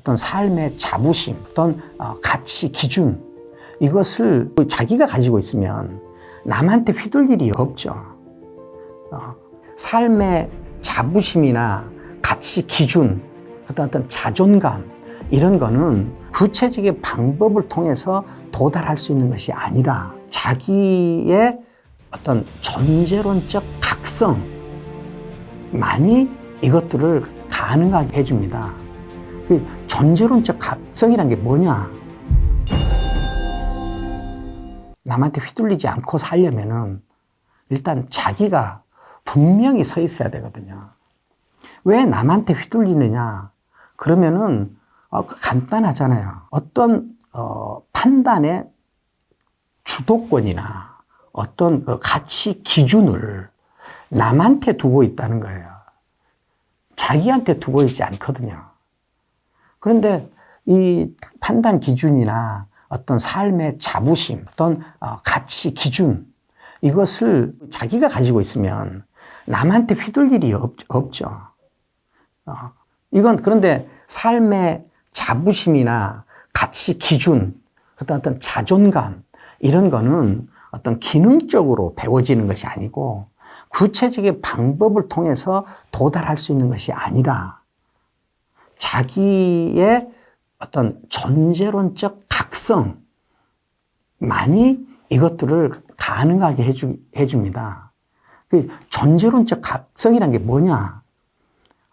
어떤 삶의 자부심, 어떤 가치 기준, 이것을 자기가 가지고 있으면 남한테 휘둘릴 일이 없죠. 삶의 자부심이나 가치 기준, 어떤 자존감, 이런 거는 구체적인 방법을 통해서 도달할 수 있는 것이 아니라 자기의 어떤 존재론적 각성만이 이것들을 가능하게 해줍니다. 그 존재론적 각성이란 게 뭐냐? 남한테 휘둘리지 않고 살려면은 일단 자기가 분명히 서 있어야 되거든요. 왜 남한테 휘둘리느냐? 그러면은 간단하잖아요. 어떤 판단의 주도권이나 어떤 그 가치 기준을 남한테 두고 있다는 거예요. 자기한테 두고 있지 않거든요. 그런데 이 판단 기준이나 어떤 삶의 자부심, 어떤 가치 기준, 이것을 자기가 가지고 있으면 남한테 휘둘릴 일이 없죠. 이건 그런데 삶의 자부심이나 가치 기준, 어떤 자존감, 이런 거는 어떤 기능적으로 배워지는 것이 아니고 구체적인 방법을 통해서 도달할 수 있는 것이 아니라 자기의 어떤 존재론적 각성만이 이것들을 가능하게 해줍니다. 그 존재론적 각성이란 게 뭐냐?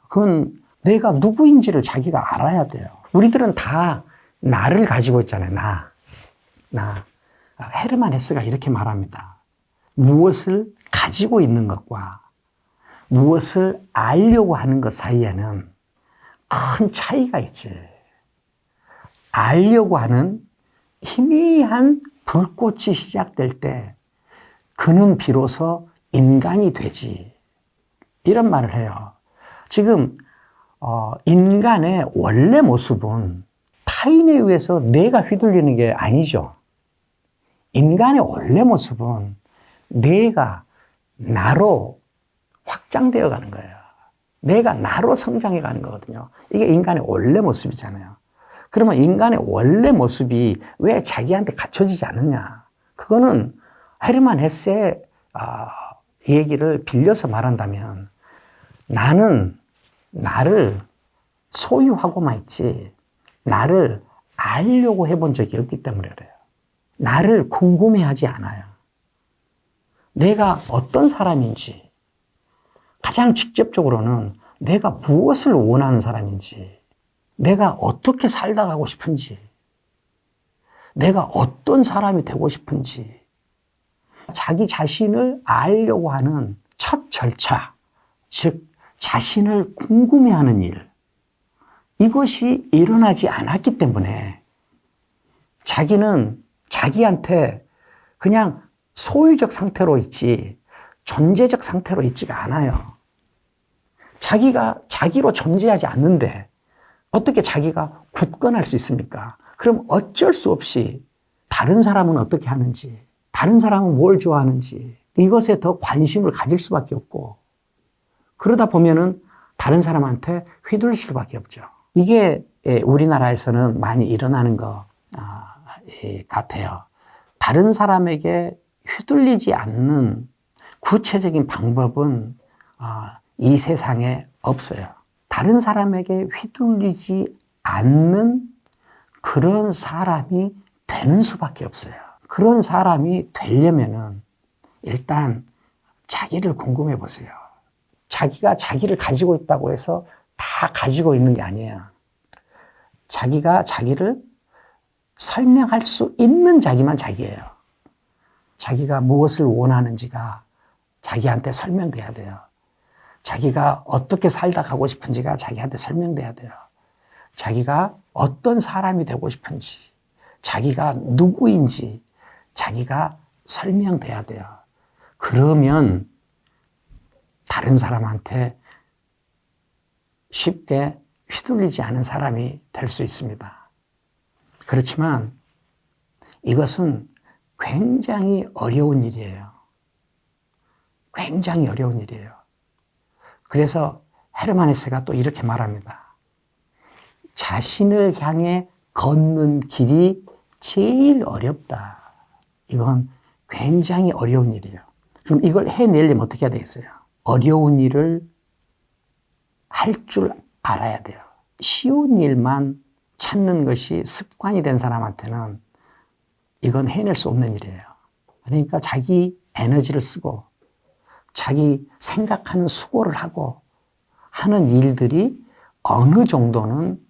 그건 내가 누구인지를 자기가 알아야 돼요. 우리들은 다 나를 가지고 있잖아요. 나. 헤르만 헤세가 이렇게 말합니다. 무엇을 가지고 있는 것과 무엇을 알려고 하는 것 사이에는 큰 차이가 있지. 알려고 하는 희미한 불꽃이 시작될 때 그는 비로소 인간이 되지. 이런 말을 해요. 지금 인간의 원래 모습은 타인에 의해서 내가 휘둘리는 게 아니죠. 인간의 원래 모습은 내가 나로 확장되어 가는 거예요. 내가 나로 성장해 가는 거거든요. 이게 인간의 원래 모습이잖아요. 그러면 인간의 원래 모습이 왜 자기한테 갖춰지지 않느냐? 그거는 헤르만 헤세의 얘기를 빌려서 말한다면 나는 나를 소유하고만 있지 나를 알려고 해본 적이 없기 때문에 그래요. 나를 궁금해하지 않아요. 내가 어떤 사람인지, 가장 직접적으로는 내가 무엇을 원하는 사람인지, 내가 어떻게 살다 가고 싶은지, 내가 어떤 사람이 되고 싶은지, 자기 자신을 알려고 하는 첫 절차, 즉 자신을 궁금해하는 일, 이것이 일어나지 않았기 때문에 자기는 자기한테 그냥 소유적 상태로 있지 존재적 상태로 있지가 않아요. 자기가 자기로 존재하지 않는데 어떻게 자기가 굳건할 수 있습니까? 그럼 어쩔 수 없이 다른 사람은 어떻게 하는지, 다른 사람은 뭘 좋아하는지 이것에 더 관심을 가질 수밖에 없고 그러다 보면은 다른 사람한테 휘둘릴 수밖에 없죠. 이게 우리나라에서는 많이 일어나는 것 같아요. 다른 사람에게 휘둘리지 않는 구체적인 방법은 이 세상에 없어요. 다른 사람에게 휘둘리지 않는 그런 사람이 되는 수밖에 없어요. 그런 사람이 되려면은 일단 자기를 궁금해 보세요. 자기가 자기를 가지고 있다고 해서 다 가지고 있는 게 아니에요. 자기가 자기를 설명할 수 있는 자기만 자기예요. 자기가 무엇을 원하는지가 자기한테 설명돼야 돼요. 자기가 어떻게 살다 가고 싶은지가 자기한테 설명돼야 돼요. 자기가 어떤 사람이 되고 싶은지, 자기가 누구인지 자기가 설명돼야 돼요. 그러면 다른 사람한테 쉽게 휘둘리지 않은 사람이 될 수 있습니다. 그렇지만 이것은 굉장히 어려운 일이에요. 굉장히 어려운 일이에요. 그래서 헤르만 헤세가 또 이렇게 말합니다. 자신을 향해 걷는 길이 제일 어렵다. 이건 굉장히 어려운 일이에요. 그럼 이걸 해내려면 어떻게 해야 되겠어요? 어려운 일을 할 줄 알아야 돼요. 쉬운 일만 찾는 것이 습관이 된 사람한테는 이건 해낼 수 없는 일이에요. 그러니까 자기 에너지를 쓰고 자기 생각하는 수고를 하고 하는 일들이 어느 정도는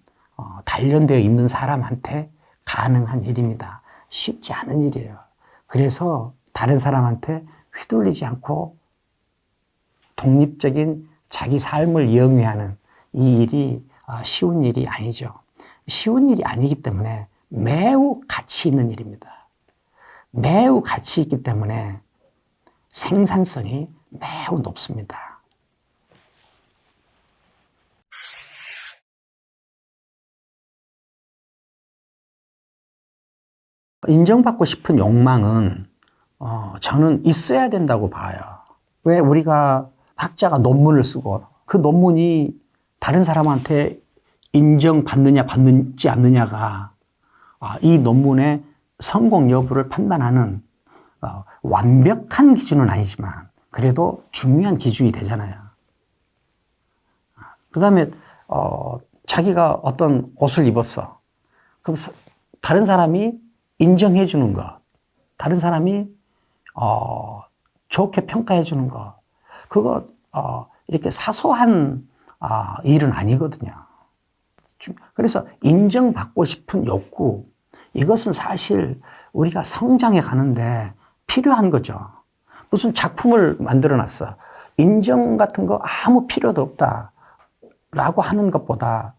단련되어 있는 사람한테 가능한 일입니다. 쉽지 않은 일이에요. 그래서 다른 사람한테 휘둘리지 않고 독립적인 자기 삶을 영위하는 이 일이 쉬운 일이 아니죠. 쉬운 일이 아니기 때문에 매우 가치 있는 일입니다. 매우 가치 있기 때문에 생산성이 매우 높습니다. 인정받고 싶은 욕망은 저는 있어야 된다고 봐요. 왜 우리가 학자가 논문을 쓰고 그 논문이 다른 사람한테 인정받느냐 받지 않느냐가 이 논문의 성공 여부를 판단하는 완벽한 기준은 아니지만 그래도 중요한 기준이 되잖아요. 그 다음에 자기가 어떤 옷을 입었어. 그럼 다른 사람이 인정해 주는 것, 다른 사람이 좋게 평가해 주는 것, 그거 이렇게 사소한 일은 아니거든요. 그래서 인정받고 싶은 욕구, 이것은 사실 우리가 성장해 가는데 필요한 거죠. 무슨 작품을 만들어 놨어. 인정 같은 거 아무 필요도 없다 라고 하는 것보다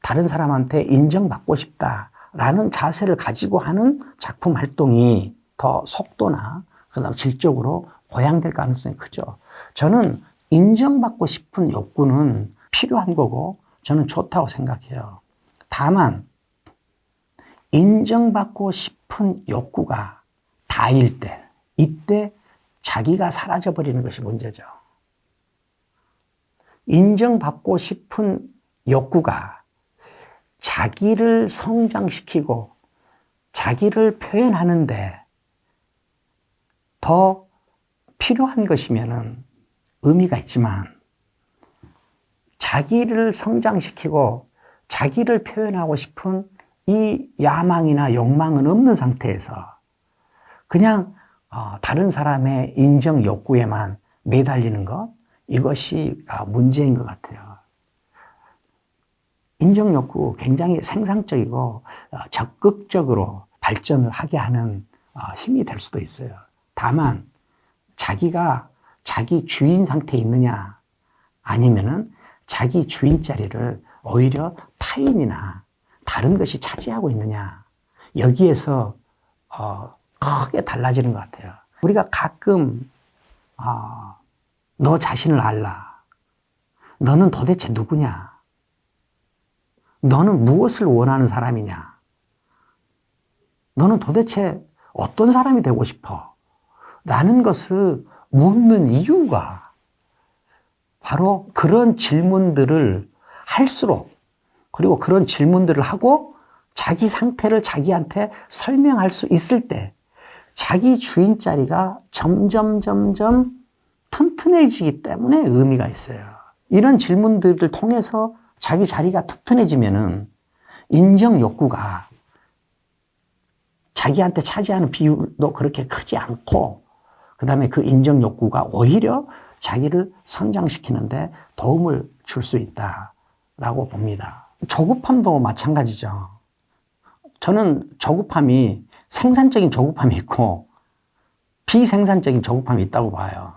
다른 사람한테 인정받고 싶다 라는 자세를 가지고 하는 작품 활동이 더 속도나 그다음 질적으로 보양될 가능성이 크죠. 저는 인정받고 싶은 욕구는 필요한 거고 저는 좋다고 생각해요. 다만 인정받고 싶은 욕구가 다일 때, 이때 자기가 사라져버리는 것이 문제죠. 인정받고 싶은 욕구가 자기를 성장시키고 자기를 표현하는데 더 필요한 것이면은 의미가 있지만 자기를 성장시키고 자기를 표현하고 싶은 이 야망이나 욕망은 없는 상태에서 그냥 다른 사람의 인정 욕구에만 매달리는 것, 이것이 문제인 것 같아요. 인정 욕구 굉장히 생산적이고 적극적으로 발전을 하게 하는 힘이 될 수도 있어요. 다만 자기가 자기 주인 상태에 있느냐 아니면은 자기 주인 자리를 오히려 타인이나 다른 것이 차지하고 있느냐, 여기에서 크게 달라지는 것 같아요. 우리가 가끔 너 자신을 알라. 너는 도대체 누구냐? 너는 무엇을 원하는 사람이냐? 너는 도대체 어떤 사람이 되고 싶어? 라는 것을 묻는 이유가 바로 그런 질문들을 할수록, 그리고 그런 질문들을 하고 자기 상태를 자기한테 설명할 수 있을 때 자기 주인 자리가 점점 튼튼해지기 때문에 의미가 있어요. 이런 질문들을 통해서 자기 자리가 튼튼해지면은 인정 욕구가 자기한테 차지하는 비율도 그렇게 크지 않고, 그 다음에 그 인정 욕구가 오히려 자기를 성장시키는데 도움을 줄 수 있다라고 봅니다. 조급함도 마찬가지죠. 저는 조급함이 생산적인 조급함이 있고 비생산적인 조급함이 있다고 봐요.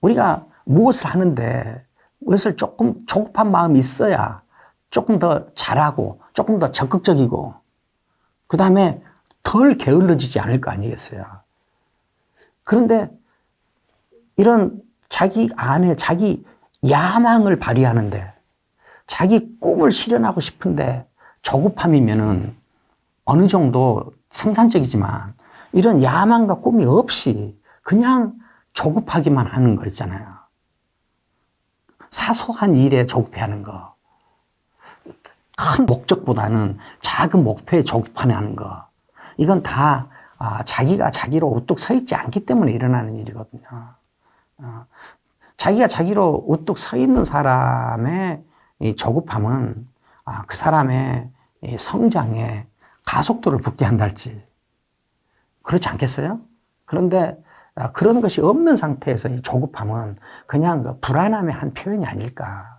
우리가 무엇을 하는데 무엇을 조금 조급한 마음이 있어야 조금 더 잘하고 조금 더 적극적이고 그 다음에 덜 게을러지지 않을 거 아니겠어요. 그런데 이런 자기 안에 자기 야망을 발휘하는데 자기 꿈을 실현하고 싶은데 조급함이면은 어느 정도 생산적이지만 이런 야망과 꿈이 없이 그냥 조급하기만 하는 거 있잖아요. 사소한 일에 조급해하는 거. 큰 목적보다는 작은 목표에 조급하는 거. 이건 다 자기가 자기로 우뚝 서 있지 않기 때문에 일어나는 일이거든요. 자기가 자기로 우뚝 서 있는 사람의 이 조급함은 그 사람의 이 성장에 가속도를 붙게 한달지. 그렇지 않겠어요? 그런데 그런 것이 없는 상태에서 이 조급함은 그냥 그 불안함의 한 표현이 아닐까.